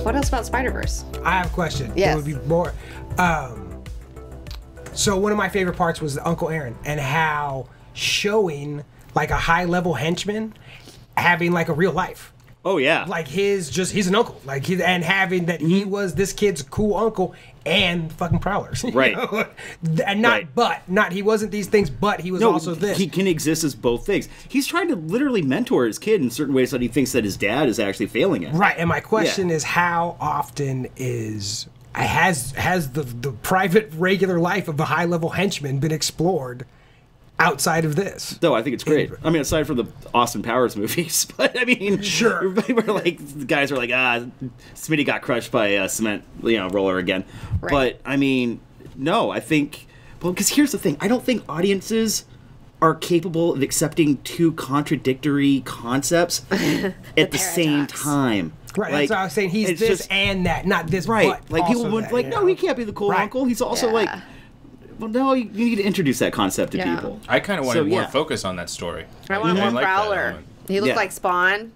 What else about Spider-Verse? I have a question. Yes. There would be more. So one of my favorite parts was Uncle Aaron and how showing like a high-level henchman having like a real life. Oh yeah. Like he's an uncle. Like and having that he was this kid's cool uncle and fucking prowlers. Right. And not he wasn't these things, but he was also this. He can exist as both things. He's trying to literally mentor his kid in certain ways that he thinks that his dad is actually failing at. Right. And my question is, how often has the private regular life of a high level henchman been explored outside of this? No, I think it's great. I mean, aside from the Austin Powers movies, but I mean, sure. We're like, the guys are like, Smitty got crushed by a cement, roller again. Right. But I mean, no, I think, well, because here's the thing, I don't think audiences are capable of accepting two contradictory concepts at the same time. Right, like, that's what I was saying. He's this just, and that, not this. Right, but like people also would that, like, no, he can't be the cool uncle. He's also like. Well, no, you need to introduce that concept to people. I kind of wanted more focus on that story. I want more Prowler. He looked like Spawn.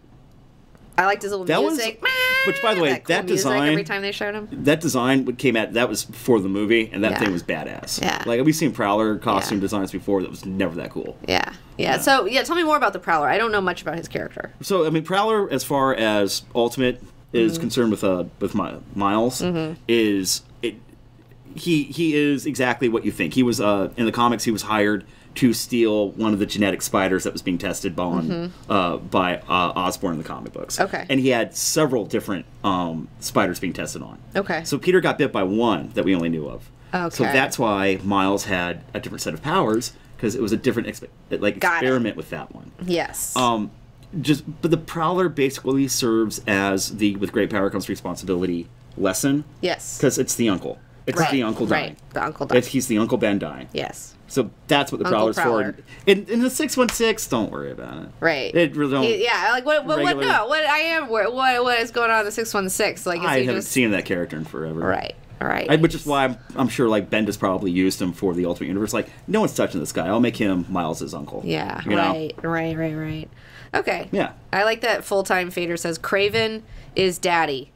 I liked his little music. Which, by the way, that design every time they showed him. That design came out. That was for the movie, and that thing was badass. Yeah. Like we've seen Prowler costume designs before. That was never that cool. Yeah. So tell me more about the Prowler. I don't know much about his character. So I mean, Prowler, as far as Ultimate is concerned with Miles, is it. He is exactly what you think. He was in the comics. He was hired to steal one of the genetic spiders that was being tested on by Osborn in the comic books. Okay. And he had several different spiders being tested on. Okay. So Peter got bit by one that we only knew of. Okay. So that's why Miles had a different set of powers, because it was a different experiment with that one. Yes. But the Prowler basically serves as the with great power comes responsibility lesson. Yes. Because it's the uncle. It's the uncle dying. Right, the uncle dying. He's the Uncle Ben dying. Yes. So that's what the Prowler's for. In the 616, don't worry about it. Right. It really don't. What is going on in the 616? Like, I haven't seen that character in forever. Right. Which is why I'm sure like Bendis probably used him for the Ultimate Universe. Like, no one's touching this guy. I'll make him Miles' uncle. Yeah. Right. Okay. Yeah. I like that full-time Fader says Kraven is daddy.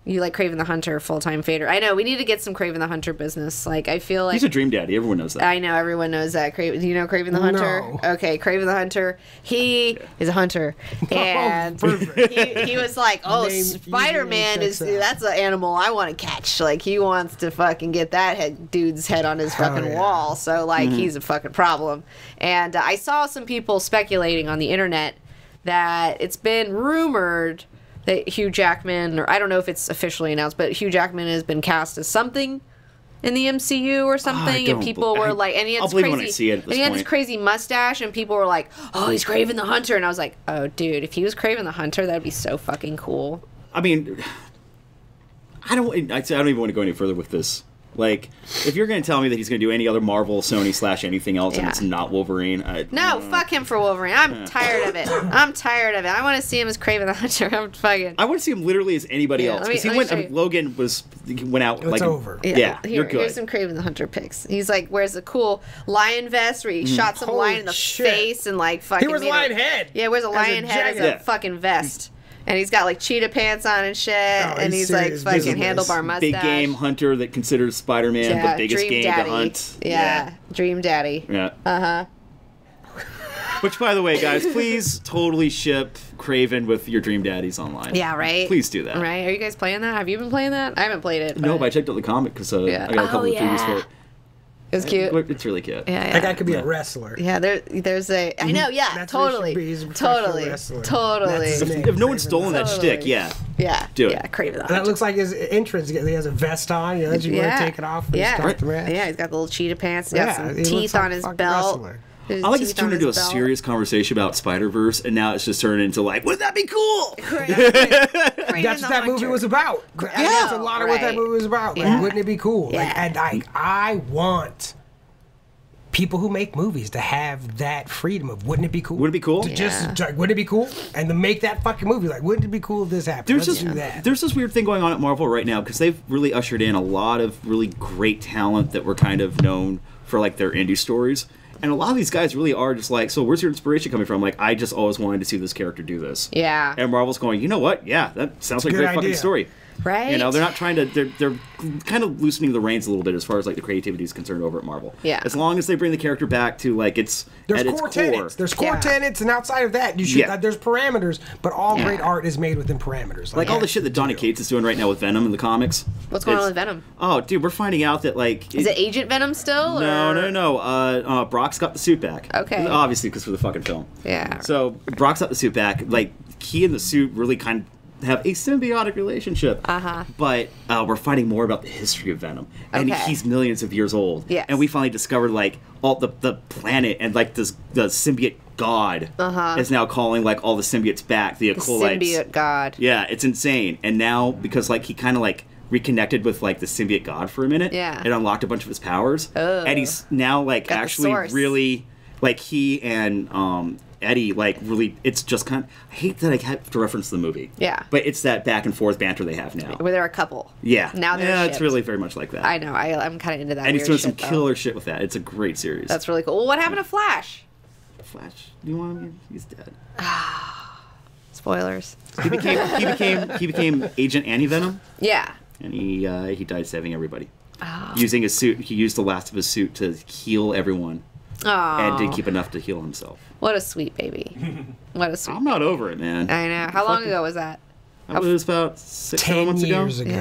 You like Kraven the Hunter, full-time Fader. I know, we need to get some Kraven the Hunter business. Like, I feel like... He's a dream daddy. Everyone knows that. I know, everyone knows that. Do you know Kraven the Hunter? No. Okay, Kraven the Hunter. He is a hunter. And he was like, Spider-Man that's an animal I want to catch. Like, he wants to fucking get that dude's head on his fucking wall. So, like, he's a fucking problem. And I saw some people speculating on the internet that it's been rumored that Hugh Jackman, or I don't know if it's officially announced, but Hugh Jackman has been cast as something in the MCU or something, and people were like, and he had this crazy mustache, and people were like, oh, he's Kraven the Hunter, and I was like, oh, dude, if he was Kraven the Hunter, that'd be so fucking cool. I mean, I don't even want to go any further with this. Like, if you're going to tell me that he's going to do any other Marvel, Sony / anything else, and it's not Wolverine, fuck him for Wolverine. I'm tired of it. I want to see him as Kraven the Hunter. I want to see him literally as anybody else. Because Logan went out. It's over. Yeah, you're good. Here's some Kraven the Hunter pics. He's like, wears a cool lion vest where he shot some lion in the face and like fucking. He wears a lion head. Yeah, wears a lion head as a fucking vest. And he's got like cheetah pants on and shit, and he's like fucking handlebar mustache. Big game hunter that considers Spider-Man the biggest game to hunt. Yeah, Dream Daddy. Yeah. Which, by the way, guys, please totally ship Kraven with your Dream Daddies online. Yeah, right. Please do that. Right? Are you guys playing that? Have you been playing that? I haven't played it. No, but I checked out the comic because I got a couple of previews for it. It was cute. It's really cute. Yeah. That guy could be a wrestler. Yeah, there's a. I know. Yeah, That's totally. What he should be. He's a Totally. If no one's stolen that shtick, Yeah. Do it. Yeah, Kraven the Hunter. That looks like his entrance. He has a vest on. You know, you want to take it off. Yeah, he's got the little cheetah pants. He's got some teeth on his belt. I like it's turned into a serious conversation about Spider-Verse, and now it's just turned into like, wouldn't that be cool? That's what that movie was about. That's a lot of what that movie was about. Like, wouldn't it be cool? Yeah. Like, I want people who make movies to have that freedom of, wouldn't it be cool? Wouldn't it be cool? Wouldn't it be cool? And to make that fucking movie, like, wouldn't it be cool if this happened? Let's do that. There's this weird thing going on at Marvel right now, because they've really ushered in a lot of really great talent that were kind of known for, like, their indie stories. And a lot of these guys really are just like, so where's your inspiration coming from? Like, I just always wanted to see this character do this. Yeah. And Marvel's going, you know what? Yeah, that sounds like a great fucking story. Right. You know, they're not trying to. They're kind of loosening the reins a little bit as far as like the creativity is concerned over at Marvel. Yeah. As long as they bring the character back to like its There's at core its core. tenets. There's core tenets, and outside of that, you should. There's parameters, but all great art is made within parameters. Like all the shit that Donny Cates is doing right now with Venom in the comics. What's going on with Venom? Oh, dude, we're finding out that like is it Agent Venom still? No. Brock's got the suit back. Okay. Obviously, because for the fucking film. Yeah. So Brock's got the suit back. Like he and the suit really kind of have a symbiotic relationship. But we're finding more about the history of Venom, and he's millions of years old. Yes. And we finally discovered like all the planet and like the symbiote god is now calling like all the symbiotes back. The acolytes. Symbiote god. Yeah, it's insane. And now because like he kind of like reconnected with like the symbiote god for a minute. Yeah. It unlocked a bunch of his powers. Oh. And he's now like Got actually really like he and Eddie, like, really, it's just kind of, I hate that I have to reference the movie. Yeah. But it's that back and forth banter they have now. Where they're a couple. Yeah. Now they're it's really very much like that. I know. I'm kind of into that. And he's doing some shit, killer shit with that. It's a great series. That's really cool. Well, what happened to Flash? Flash, do you want him? He's dead. Spoilers. He became Agent Anti-Venom. Yeah. And he died saving everybody. Using his suit, he used the last of his suit to heal everyone. And didn't keep enough to heal himself. What a sweet baby. What a sweet I'm not over it, man. I know. How long ago was that? That was about 6-7 months ago. 10 years ago.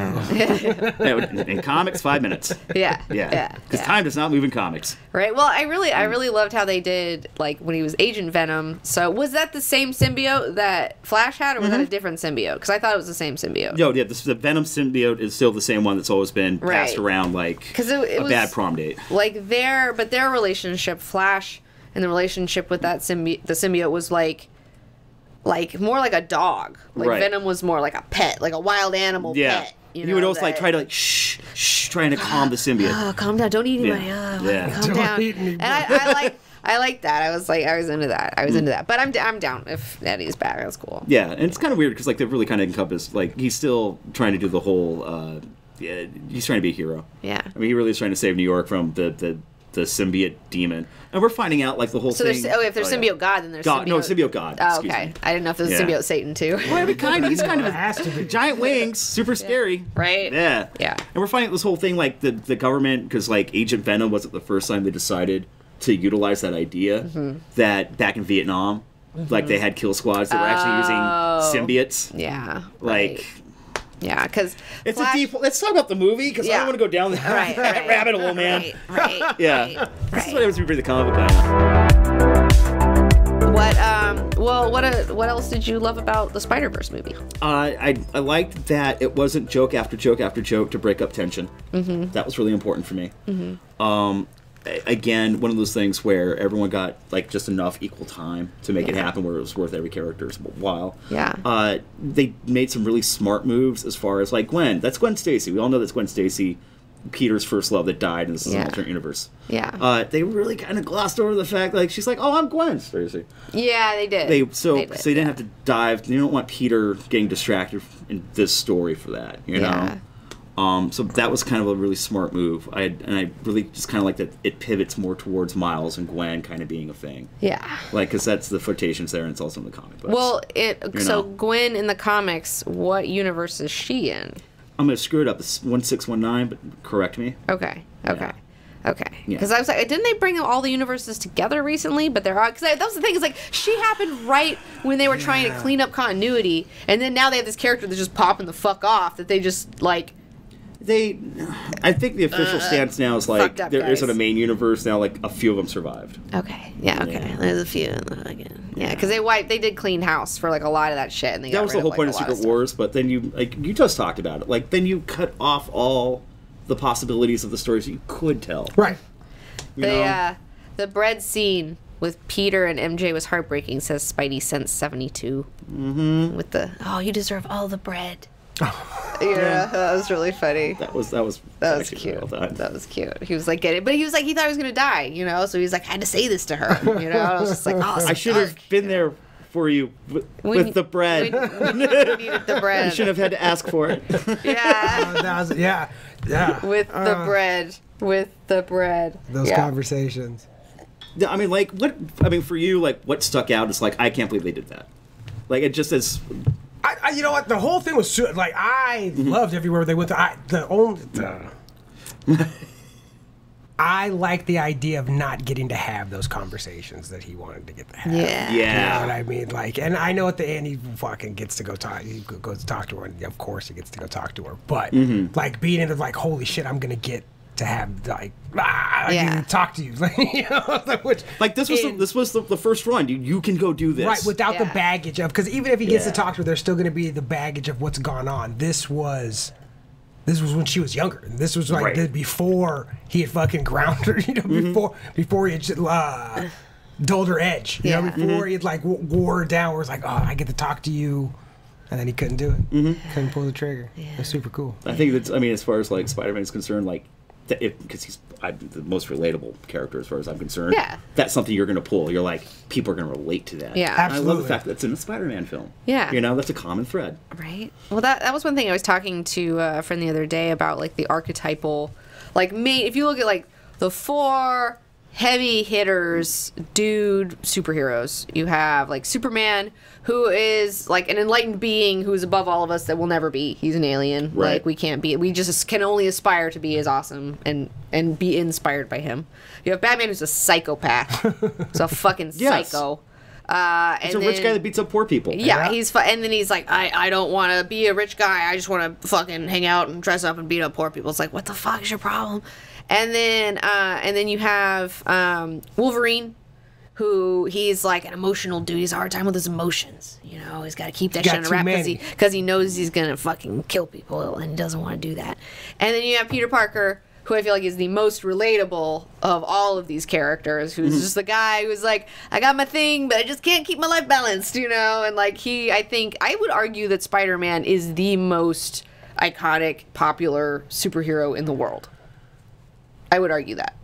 Yeah, in comics, 5 minutes. Yeah. Yeah. Because time does not move in comics. Right. Well, I really loved how they did, like, when he was Agent Venom. So was that the same symbiote that Flash had, or was that a different symbiote? Because I thought it was the same symbiote. No, yeah, the Venom symbiote is still the same one that's always been passed around like it a was, bad prom date. Like their relationship, Flash, and the relationship with that the symbiote was like more like a dog. Like Venom was more like a pet, like a wild animal pet. You know, he would always like try to like shh, trying to calm the symbiote. Oh, calm down! Don't eat anybody. Calm down. And I like that. I was into that. I was into that. But I'm down if Eddie's back. That's cool. Yeah, and it's kind of weird because like they really kind of encompass like he's still trying to do the whole. He's trying to be a hero. Yeah. I mean, he really is trying to save New York from the symbiote demon, and we're finding out like the whole thing. So if there's symbiote god, then there's God. No, symbiote god. Oh, okay. I didn't know if there's symbiote Satan too. Well, I mean, he's kind of a giant wings, super scary. Right. Yeah. Yeah. And we're finding out this whole thing like the government, because like Agent Venom wasn't the first time they decided to utilize that idea that back in Vietnam, like they had kill squads that were actually using symbiotes. Yeah. Like. Yeah, because it's a deep. Let's talk about the movie because I don't want to go down that rabbit hole, man. Right. Yeah. This is what happens when we bring the comic book down. What else did you love about the Spider-Verse movie? I liked that it wasn't joke after joke after joke to break up tension. That was really important for me. Again, one of those things where everyone got like just enough equal time to make it happen, where it was worth every character's while. Yeah. They made some really smart moves as far as like Gwen. That's Gwen Stacy. We all know that's Gwen Stacy, Peter's first love that died, and this is an alternate universe. Yeah. They really kind of glossed over the fact like she's like, oh, I'm Gwen Stacy. Yeah, they did. They didn't have to dive. They don't want Peter getting distracted in this story for that. You know. So that was kind of a really smart move. I really just kind of like that it pivots more towards Miles and Gwen kind of being a thing. Yeah. Like, because that's the flirtations there, and it's also in the comic books. Well, Gwen in the comics, what universe is she in? I'm going to screw it up. It's 1619, but correct me. Okay. Because I was like, didn't they bring all the universes together recently? But they're because that was the thing. Is like she happened right when they were trying to clean up continuity, and then now they have this character that's just popping the fuck off. That they just like. I think the official stance now is like there isn't a main universe now. Like a few of them survived. Okay. Yeah. Okay. There's a few. Yeah. Because they did clean house for like a lot of that shit, and they that was the whole point of Secret Wars. But then you just talked about it. Like then you cut off all the possibilities of the stories you could tell. Right. The bread scene with Peter and MJ was heartbreaking. Says Spidey Sense 72. With the you deserve all the bread. Yeah, that was really funny. That was cute. Well that was cute. He was like, get it, but he was like, he thought he was gonna die, you know. So he was like, I had to say this to her, you know. I was just like, oh, I should have been there for you with the bread. When you needed the bread. You shouldn't have had to ask for it. Yeah. With the bread. Those conversations. I mean, like, for you, like, what stuck out is like, I can't believe they did that. Like, it just as You know what? The whole thing was like I loved everywhere they went. I like the idea of not getting to have those conversations that he wanted to get to have. Yeah. You know what I mean? Like, and I know at the end he fucking gets to go talk. He goes to talk to her, and of course he gets to go talk to her. But like being into like, holy shit, I'm gonna get to have like, talk to you. You know, like this was the first run. You can go do this right without the baggage of, because even if he gets to talk to her, there's still gonna be the baggage of what's gone on. This was when she was younger. This was like before he had fucking ground her, you know, before he had dulled her edge, you know, before he had like wore her down, where it's like, oh, I get to talk to you, and then he couldn't do it. Couldn't pull the trigger. That's super cool. I think that's, I mean, as far as like Spider-Man is concerned, like, because he's the most relatable character as far as I'm concerned. Yeah. That's something you're going to pull. You're like, people are going to relate to that. Yeah. Absolutely. I love the fact that it's in a Spider-Man film. Yeah. You know, that's a common thread. Right. Well, that was one thing I was talking to a friend the other day about, like, the archetypal, like, if you look at, like, the 4 heavy hitters, dude superheroes. You have, like, Superman, who is, like, an enlightened being who's above all of us that we'll never be. He's an alien. Right. Like, we can't be. We just can only aspire to be as awesome and be inspired by him. You have Batman, who's a psychopath. He's a fucking psycho. He's a rich guy that beats up poor people. Yeah, and then he's like, I don't want to be a rich guy. I just want to fucking hang out and dress up and beat up poor people. It's like, what the fuck is your problem? And then you have Wolverine, who he's like an emotional dude. He's a hard time with his emotions. You know, he's got to keep that shit in a wrap because he knows he's gonna fucking kill people and he doesn't want to do that. And then you have Peter Parker, who I feel like is the most relatable of all of these characters, who's just the guy who's like, I got my thing, but I just can't keep my life balanced, you know? And like I would argue that Spider-Man is the most iconic, popular superhero in the world. I would argue that.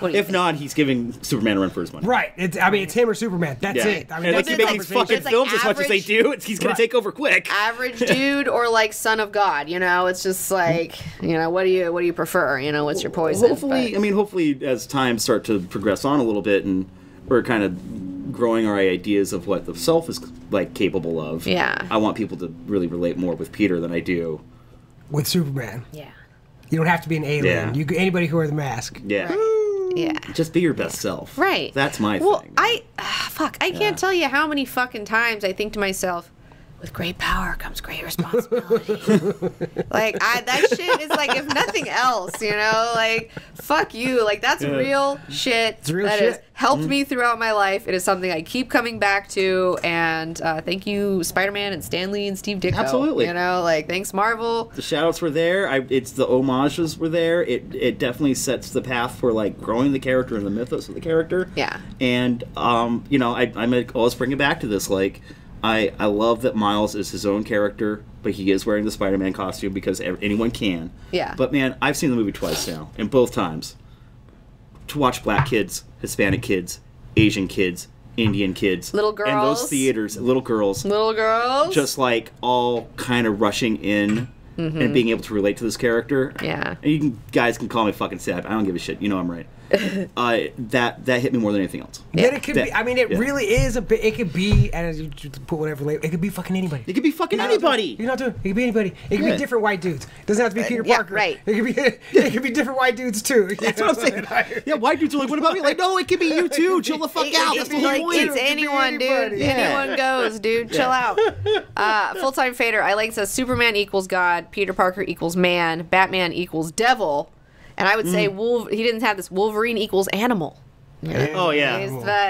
If not, he's giving Superman a run for his money. Right. It's him or Superman. That's it. I mean, and like you make these fucking films as much as they do, he's going to take over quick. Average dude or like son of God, you know? It's just like, you know, what do you prefer? You know, what's your poison? Hopefully as times start to progress on a little bit and we're kind of growing our ideas of what the self is like capable of. Yeah. I want people to really relate more with Peter than I do with Superman. Yeah. You don't have to be an alien. Yeah. Anybody who wears the mask. Yeah. Right. Yeah. Just be your best self. Right. That's my thing. Well, I can't tell you how many fucking times I think to myself, with great power comes great responsibility. Like, that shit is like, if nothing else, you know, like, fuck you. Like, that's real shit. It's real that shit. has helped me throughout my life. It is something I keep coming back to. And thank you, Spider-Man and Stan Lee and Steve Ditko. Absolutely. You know, like, thanks, Marvel. The shout-outs were there. It's the homages were there. It definitely sets the path for, like, growing the character and the mythos of the character. Yeah. And, you know, I always bring it back to this, like, I love that Miles is his own character, but he is wearing the Spider-Man costume because anyone can. Yeah. But, man, I've seen the movie twice now, and both times. To watch black kids, Hispanic kids, Asian kids, Indian kids. Little girls. And those theaters, little girls. Just, like, all kind of rushing in and being able to relate to this character. Yeah. And guys can call me fucking sad. I don't give a shit. You know I'm right. That hit me more than anything else. Yeah, it could be. I mean, it really is a bit. It could be, and you put whatever label. It could be fucking anybody. It could be fucking anybody. You're not doing. It could be anybody. It could be different white dudes. It doesn't have to be Peter Parker. Right. It could be different white dudes too. That's what I'm saying. Yeah, white dudes are like, what about me? Like, no, it could be you too. Chill the fuck out. That's the whole point. It's anyone, dude. Yeah. Anyone goes, dude. Chill out. Full-time fader. I like says Superman equals God, Peter Parker equals man, Batman equals devil. And I would say he didn't have this. Wolverine equals animal. Oh yeah.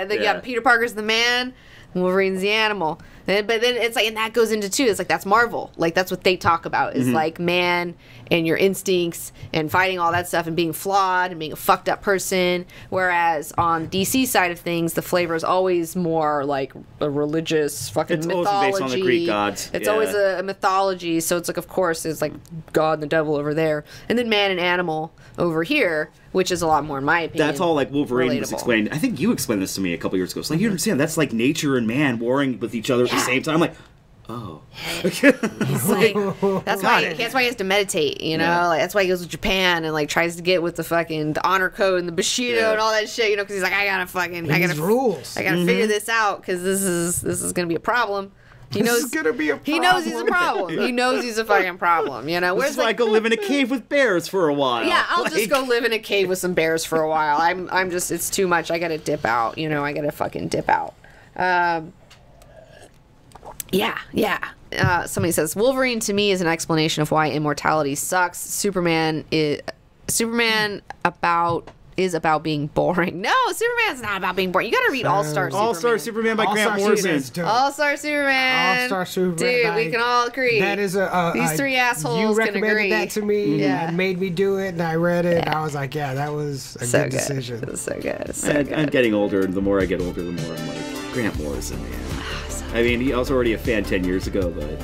Yeah. Peter Parker's the man. Wolverine's the animal. But then it's like, and that goes into too. It's like that's Marvel. Like that's what they talk about is like man and your instincts and fighting all that stuff and being flawed and being a fucked up person. Whereas on DC side of things, the flavor is always more like a religious fucking mythology. It's always based on the Greek gods. It's always a mythology. So it's like, of course, it's like God and the devil over there, and then man and animal over here, which is a lot more in my opinion. That's all like Wolverine was explained. I think you explained this to me a couple years ago. It's like you understand that's like nature and man warring with each other at the same time. I'm like, Oh. He's like, that's why he has to meditate, you know? Like, that's why he goes to Japan and, like, tries to get with the honor code and the Bushido and all that shit, you know? Because he's like, I gotta rules. I gotta figure this out because this is gonna be a problem. He knows it's gonna be a problem. He knows he's a problem. He knows he's a fucking problem, you know? Where's like, go live in a cave with bears for a while. Yeah, I'll just go live in a cave with some bears for a while. I'm just, it's too much. I gotta dip out, you know? I gotta fucking dip out. Somebody says Wolverine to me is an explanation of why immortality sucks. Superman is about being boring. No, Superman's not about being boring. You gotta read All-Star Superman. All-Star Superman by Grant Morrison. All-Star Superman. All-Star Superman. Dude, we can all agree. That is these three assholes you can agree. You recommended that to me and made me do it, and I read it, and I was like, yeah, that was a good decision. It was so good. I'm getting older, and the more I get older, the more I'm like, Grant Morrison, man. I mean, I was already a fan 10 years ago, but